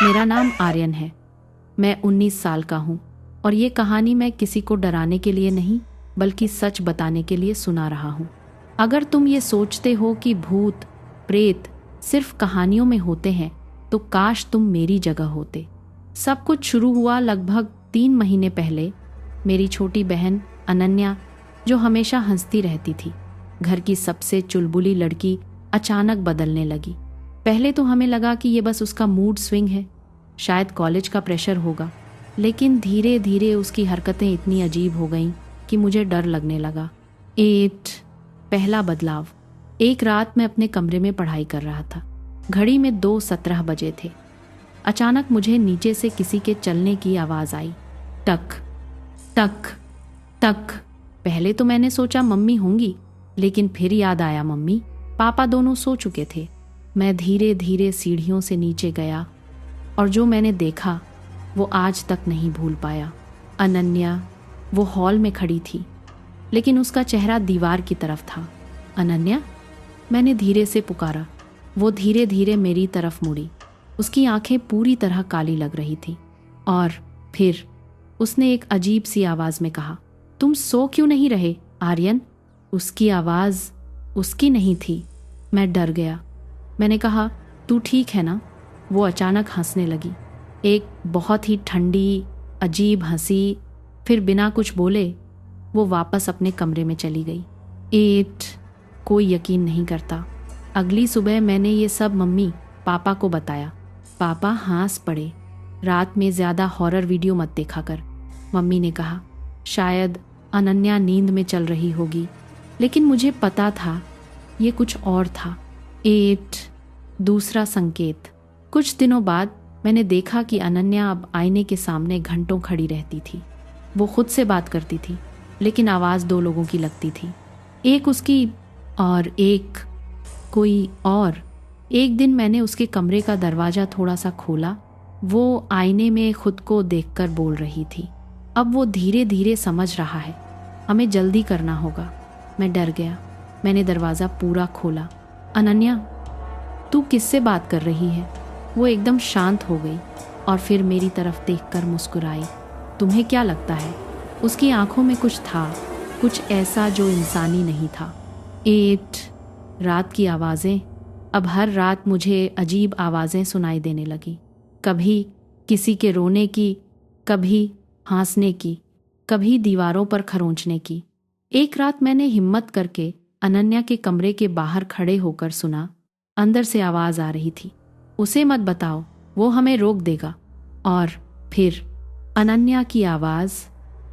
मेरा नाम आर्यन है। मैं 19 साल का हूँ और ये कहानी मैं किसी को डराने के लिए नहीं बल्कि सच बताने के लिए सुना रहा हूँ। अगर तुम ये सोचते हो कि भूत प्रेत सिर्फ कहानियों में होते हैं तो काश तुम मेरी जगह होते। सब कुछ शुरू हुआ लगभग 3 महीने पहले। मेरी छोटी बहन अनन्या, जो हमेशा हंसती रहती थी, घर की सबसे चुलबुली लड़की, अचानक बदलने लगी। पहले तो हमें लगा कि ये बस उसका मूड स्विंग है, शायद कॉलेज का प्रेशर होगा, लेकिन धीरे धीरे उसकी हरकतें इतनी अजीब हो गईं कि मुझे डर लगने लगा। पहला बदलाव। एक रात मैं अपने कमरे में पढ़ाई कर रहा था। घड़ी में 2:17 बजे थे। अचानक मुझे नीचे से किसी के चलने की आवाज़ आई। टक टक टक। पहले तो मैंने सोचा मम्मी होंगी, लेकिन फिर याद आया मम्मी पापा दोनों सो चुके थे। मैं धीरे धीरे सीढ़ियों से नीचे गया और जो मैंने देखा वो आज तक नहीं भूल पाया। अनन्या वो हॉल में खड़ी थी, लेकिन उसका चेहरा दीवार की तरफ था। अनन्या, मैंने धीरे से पुकारा। वो धीरे धीरे मेरी तरफ मुड़ी। उसकी आंखें पूरी तरह काली लग रही थी और फिर उसने एक अजीब सी आवाज़ में कहा, तुम सो क्यों नहीं रहे आर्यन? उसकी आवाज़ उसकी नहीं थी। मैं डर गया। मैंने कहा, तू ठीक है ना? वो अचानक हंसने लगी, एक बहुत ही ठंडी अजीब हंसी। फिर बिना कुछ बोले वो वापस अपने कमरे में चली गई। कोई यकीन नहीं करता। अगली सुबह मैंने ये सब मम्मी पापा को बताया। पापा हंस पड़े। रात में ज़्यादा हॉरर वीडियो मत देखा कर, मम्मी ने कहा। शायद अनन्या नींद में चल रही होगी, लेकिन मुझे पता था ये कुछ और था। दूसरा संकेत। कुछ दिनों बाद मैंने देखा कि अनन्या अब आईने के सामने घंटों खड़ी रहती थी। वो खुद से बात करती थी, लेकिन आवाज़ 2 लोगों की लगती थी, एक उसकी और एक कोई और। एक दिन मैंने उसके कमरे का दरवाज़ा थोड़ा सा खोला। वो आईने में खुद को देखकर बोल रही थी, अब वो धीरे धीरे समझ रहा है, हमें जल्दी करना होगा। मैं डर गया। मैंने दरवाज़ा पूरा खोला। अनन्या, तू किससे बात कर रही है? वो एकदम शांत हो गई और फिर मेरी तरफ देखकर मुस्कुराई। तुम्हें क्या लगता है? उसकी आंखों में कुछ था, कुछ ऐसा जो इंसानी नहीं था। रात की आवाज़ें। अब हर रात मुझे अजीब आवाज़ें सुनाई देने लगी। कभी किसी के रोने की, कभी हंसने की, कभी दीवारों पर खरोंचने की। एक रात मैंने हिम्मत करके अनन्या के कमरे के बाहर खड़े होकर सुना। अंदर से आवाज़ आ रही थी, उसे मत बताओ, वो हमें रोक देगा। और फिर अनन्या की आवाज़,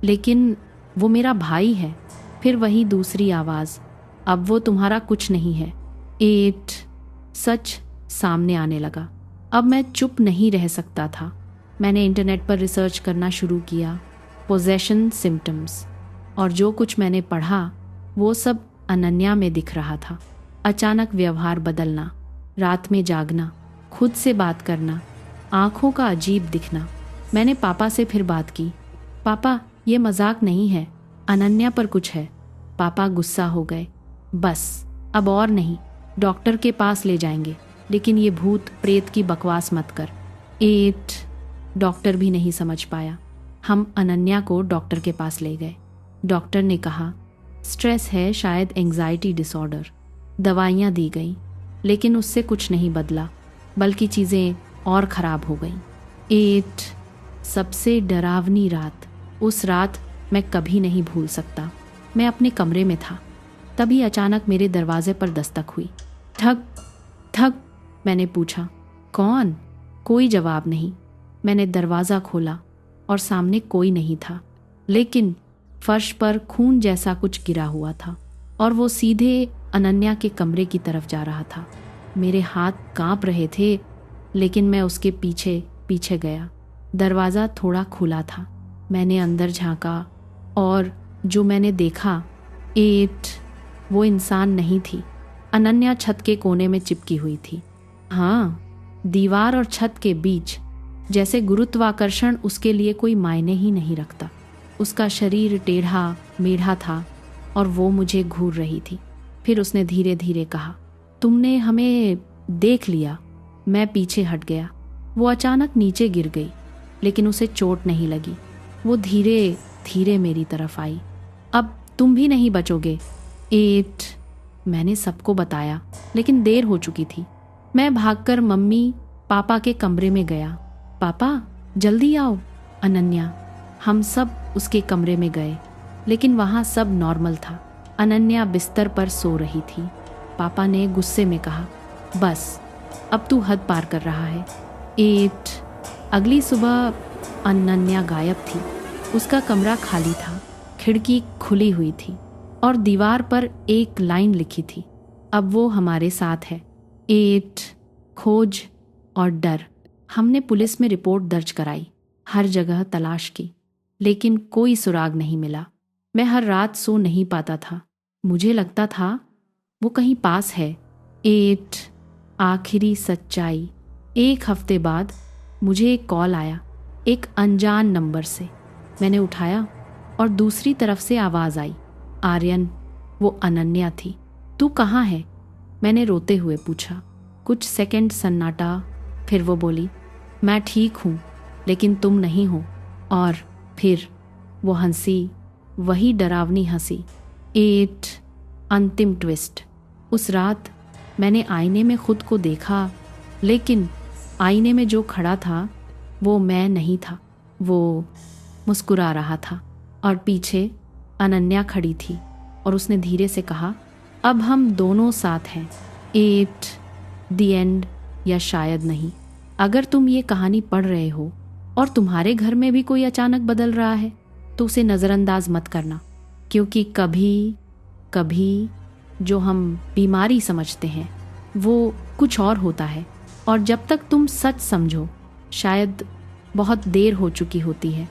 लेकिन वो मेरा भाई है। फिर वही दूसरी आवाज़, अब वो तुम्हारा कुछ नहीं है। सच सामने आने लगा। अब मैं चुप नहीं रह सकता था। मैंने इंटरनेट पर रिसर्च करना शुरू किया, पोजेशन सिम्टम्स, और जो कुछ मैंने पढ़ा वो सब अनन्या में दिख रहा था। अचानक व्यवहार बदलना, रात में जागना, खुद से बात करना, आँखों का अजीब दिखना। मैंने पापा से फिर बात की। पापा, ये मजाक नहीं है, अनन्या पर कुछ है। पापा गुस्सा हो गए। बस अब और नहीं, डॉक्टर के पास ले जाएंगे, लेकिन ये भूत प्रेत की बकवास मत कर। डॉक्टर भी नहीं समझ पाया। हम अनन्या को डॉक्टर के पास ले गए। डॉक्टर ने कहा स्ट्रेस है, शायद एंग्जाइटी डिसऑर्डर। दवाइयाँ दी गई, लेकिन उससे कुछ नहीं बदला, बल्कि चीज़ें और ख़राब हो गईं। सबसे डरावनी रात। उस रात मैं कभी नहीं भूल सकता। मैं अपने कमरे में था, तभी अचानक मेरे दरवाजे पर दस्तक हुई। ठक ठक। मैंने पूछा, कौन? कोई जवाब नहीं। मैंने दरवाज़ा खोला और सामने कोई नहीं था, लेकिन फर्श पर खून जैसा कुछ गिरा हुआ था और वो सीधे अनन्या के कमरे की तरफ जा रहा था। मेरे हाथ कांप रहे थे, लेकिन मैं उसके पीछे पीछे गया। दरवाज़ा थोड़ा खुला था। मैंने अंदर झांका और जो मैंने देखा, वो इंसान नहीं थी। अनन्या छत के कोने में चिपकी हुई थी। हाँ, दीवार और छत के बीच, जैसे गुरुत्वाकर्षण उसके लिए कोई मायने ही नहीं रखता। उसका शरीर टेढ़ा मेढ़ा था और वो मुझे घूर रही थी। फिर उसने धीरे धीरे कहा, तुमने हमें देख लिया। मैं पीछे हट गया। वो अचानक नीचे गिर गई, लेकिन उसे चोट नहीं लगी। वो धीरे धीरे मेरी तरफ आई। अब तुम भी नहीं बचोगे। एट, मैंने सबको बताया, लेकिन देर हो चुकी थी। मैं भागकर मम्मी पापा के कमरे में गया। पापा जल्दी आओ। अनन्या। हम सब उसके कमरे में गए, लेकिन वहाँ सब नॉर्मल था। अनन्या बिस्तर पर सो रही थी। पापा ने गुस्से में कहा, बस अब तू हद पार कर रहा है। एट। अगली सुबह अनन्या गायब थी। उसका कमरा खाली था, खिड़की खुली हुई थी और दीवार पर एक लाइन लिखी थी, अब वो हमारे साथ है। एट। खोज और डर। हमने पुलिस में रिपोर्ट दर्ज कराई, हर जगह तलाश की, लेकिन कोई सुराग नहीं मिला। मैं हर रात सो नहीं पाता था। मुझे लगता था वो कहीं पास है। एट। आखिरी सच्चाई। एक हफ्ते बाद मुझे एक कॉल आया, एक अनजान नंबर से। मैंने उठाया और दूसरी तरफ से आवाज़ आई, आर्यन। वो अनन्या थी। तू कहाँ है? मैंने रोते हुए पूछा। कुछ सेकंड सन्नाटा, फिर वो बोली, मैं ठीक हूँ, लेकिन तुम नहीं हो। और फिर वो हंसी, वही डरावनी हंसी। एट। अंतिम ट्विस्ट। उस रात मैंने आईने में खुद को देखा, लेकिन आईने में जो खड़ा था वो मैं नहीं था। वो मुस्कुरा रहा था और पीछे अनन्या खड़ी थी और उसने धीरे से कहा, अब हम दोनों साथ हैं। एट। द एंड, या शायद नहीं। अगर तुम ये कहानी पढ़ रहे हो और तुम्हारे घर में भी कोई अचानक बदल रहा है, तो उसे नज़रअंदाज मत करना, क्योंकि कभी कभी जो हम बीमारी समझते हैं वो कुछ और होता है, और जब तक तुम सच समझो शायद बहुत देर हो चुकी होती है।